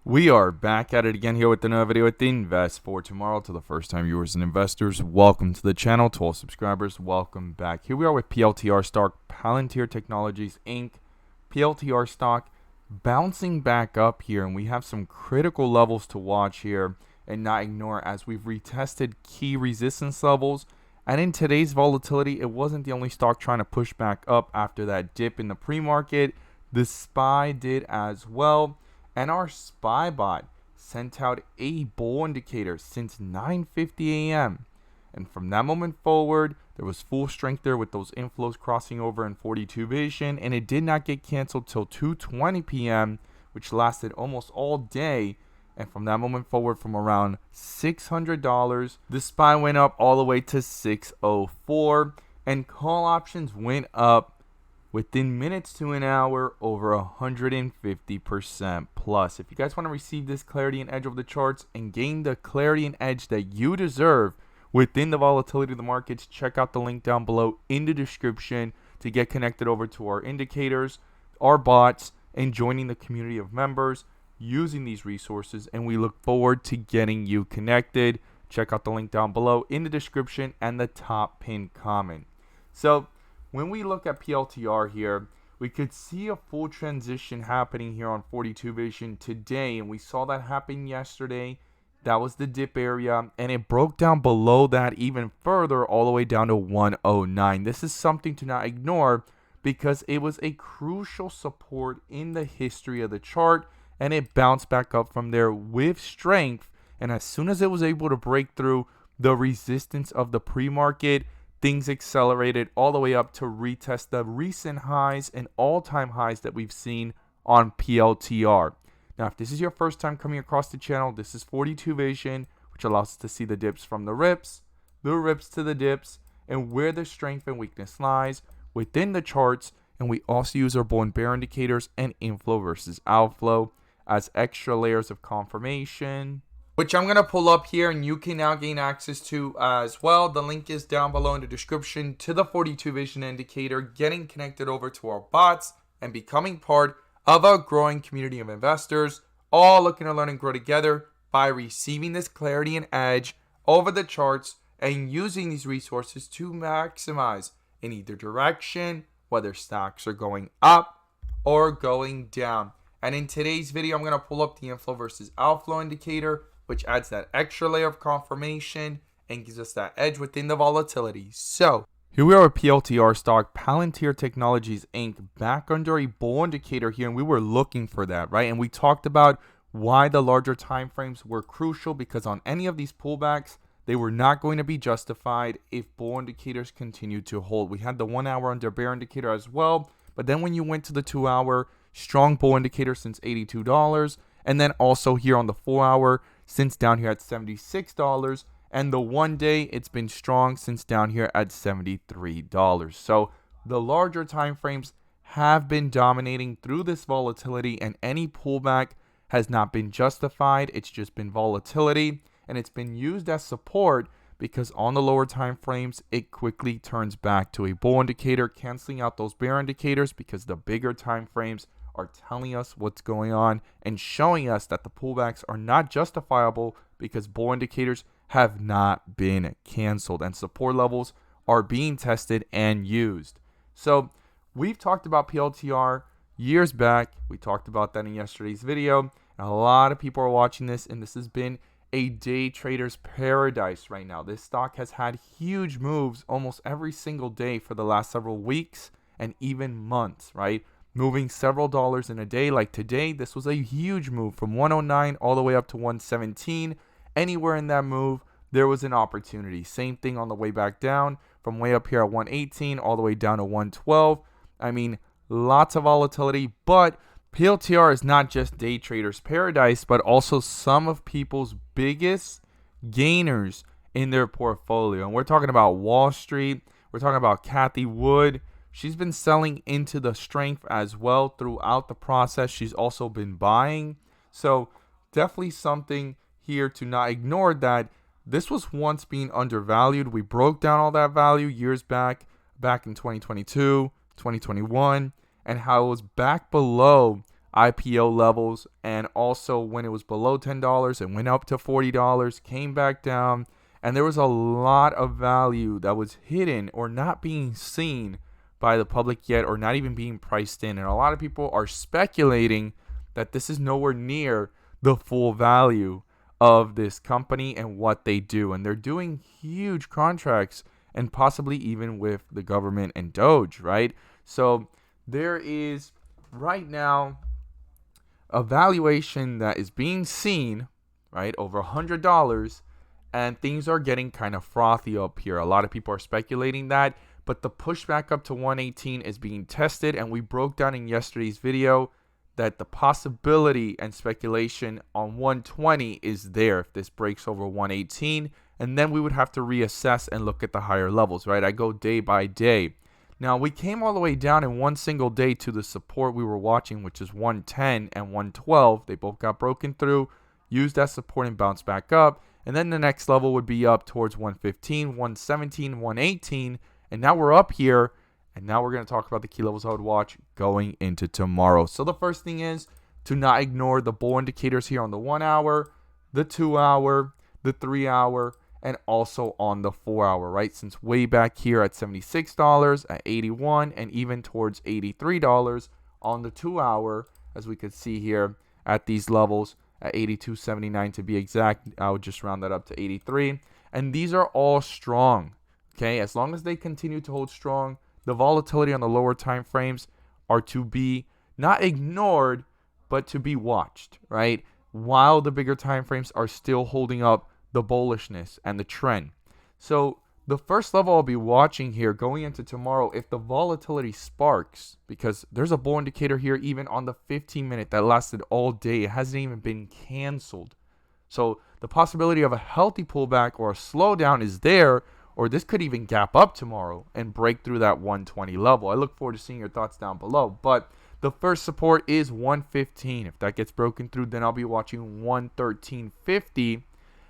We are back at it again here with another video with the Invest for Tomorrow. To the first time viewers and investors, welcome to the channel. To all subscribers, welcome back. Here we are with PLTR stock, Palantir Technologies Inc. PLTR stock bouncing back up here, and we have some critical levels to watch here and not ignore as we've retested key resistance levels. And in today's volatility, it wasn't the only stock trying to push back up after that dip in the pre-market. The SPY did as well. And our SPY bot sent out a bull indicator since 9:50 a.m. And from that moment forward, there was full strength there with those inflows crossing over in 42 vision. And it did not get canceled till 2:20 p.m., which lasted almost all day. And from that moment forward, from around $600, the SPY went up all the way to 604. And call options went up within minutes to an hour over 150% plus. If you guys want to receive this clarity and edge of the charts and gain the clarity and edge that you deserve within the volatility of the markets, check out the link down below in the description to get connected over to our indicators, our bots, and joining the community of members using these resources. And we look forward to getting you connected. Check out the link down below in the description and the top pinned comment. So when we look at PLTR here, we could see a full transition happening here on 42 vision today, and we saw that happen yesterday. That was the dip area, and it broke down below that even further, all the way down to 109. This is something to not ignore because it was a crucial support in the history of the chart, and it bounced back up from there with strength. And as soon as it was able to break through the resistance of the pre-market, things accelerated all the way up to retest the recent highs and all-time highs that we've seen on PLTR. Now, if this is your first time coming across the channel, this is 42 vision, which allows us to see the dips from the rips to the dips, and where the strength and weakness lies within the charts. And we also use our bull and bear indicators and inflow versus outflow as extra layers of confirmation, which I'm going to pull up here and you can now gain access to as well. The link is down below in the description to the 42 vision indicator, getting connected over to our bots and becoming part of a growing community of investors, all looking to learn and grow together by receiving this clarity and edge over the charts and using these resources to maximize in either direction, whether stocks are going up or going down. And in today's video, I'm going to pull up the inflow versus outflow indicator, which adds that extra layer of confirmation and gives us that edge within the volatility. So here we are with PLTR stock, Palantir Technologies Inc., back under a bull indicator here, and we were looking for that, right? And we talked about why the larger time frames were crucial, because on any of these pullbacks, they were not going to be justified if bull indicators continued to hold. We had the 1 hour under bear indicator as well, but then when you went to the 2 hour, strong bull indicator since $82, and then also here on the 4 hour, since down here at $76, and the 1 day it's been strong since down here at $73. So the larger time frames have been dominating through this volatility, and any pullback has not been justified. It's just been volatility, and it's been used as support because on the lower time frames it quickly turns back to a bull indicator, canceling out those bear indicators, because the bigger time frames are telling us what's going on and showing us that the pullbacks are not justifiable because bull indicators have not been canceled and support levels are being tested and used. So we've talked about PLTR years back. We talked about that in yesterday's video. And a lot of people are watching this, and this has been a day trader's paradise right now. This stock has had huge moves almost every single day for the last several weeks and even months, right? Moving several dollars in a day. Like today, this was a huge move from 109 all the way up to 117. Anywhere in that move, there was an opportunity. Same thing on the way back down, from way up here at 118 all the way down to 112. I mean, lots of volatility, but PLTR is not just day traders' paradise, but also some of people's biggest gainers in their portfolio. And we're talking about Wall Street. We're talking about Kathy Wood. She's been selling into the strength as well throughout the process. She's also been buying. So definitely something here to not ignore, that this was once being undervalued. We broke down all that value years back in 2022, 2021, and how it was back below IPO levels, and also when it was below $10, it went up to $40, came back down, and there was a lot of value that was hidden or not being seen by the public yet, or not even being priced in. And a lot of people are speculating that this is nowhere near the full value of this company and what they do. And they're doing huge contracts, and possibly even with the government and Doge, right? So there is right now a valuation that is being seen, right, over $100, and things are getting kind of frothy up here. A lot of people are speculating that, but the pushback up to 118 is being tested, and we broke down in yesterday's video that the possibility and speculation on 120 is there if this breaks over 118, and then we would have to reassess and look at the higher levels, right? I go day by day. Now, we came all the way down in one single day to the support we were watching, which is 110 and 112. They both got broken through, used that support and bounced back up, and then the next level would be up towards 115, 117, 118, and now we're up here, and now we're going to talk about the key levels I would watch going into tomorrow. So the first thing is to not ignore the bull indicators here on the 1 hour, the 2 hour, the 3 hour, and also on the 4 hour, right? Since way back here at $76, at 81, and even towards $83 on the 2 hour, as we could see here at these levels at 82.79 to be exact. I would just round that up to 83. And these are all strong. Okay, as long as they continue to hold strong, the volatility on the lower time frames are to be not ignored, but to be watched, right? While the bigger time frames are still holding up the bullishness and the trend. So the first level I'll be watching here going into tomorrow, if the volatility sparks, because there's a bull indicator here even on the 15-minute that lasted all day. It hasn't even been canceled. So the possibility of a healthy pullback or a slowdown is there, or this could even gap up tomorrow and break through that 120 level. I look forward to seeing your thoughts down below. But the first support is 115. If that gets broken through, then I'll be watching 113.50.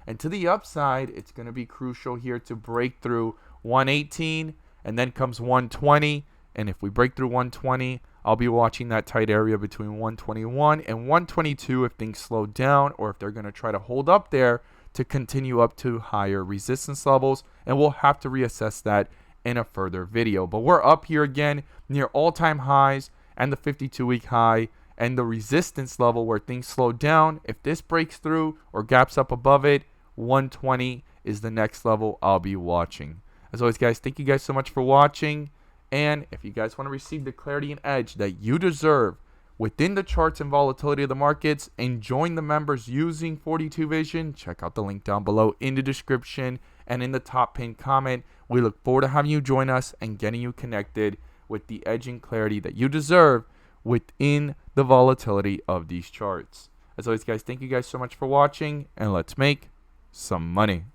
And to the upside, it's going to be crucial here to break through 118, and then comes 120. And if we break through 120, I'll be watching that tight area between 121 and 122 if things slow down, or if they're going to try to hold up there to continue up to higher resistance levels, and we'll have to reassess that in a further video. But we're up here again near all-time highs and the 52-week high and the resistance level where things slow down. If this breaks through or gaps up above it, 120 is the next level I'll be watching. As always, guys, thank you guys so much for watching, and if you guys want to receive the clarity and edge that you deserve within the charts and volatility of the markets, and join the members using 42 Vision, check out the link down below in the description and in the top pinned comment. We look forward to having you join us and getting you connected with the edge and clarity that you deserve within the volatility of these charts. As always, guys, thank you guys so much for watching, and let's make some money.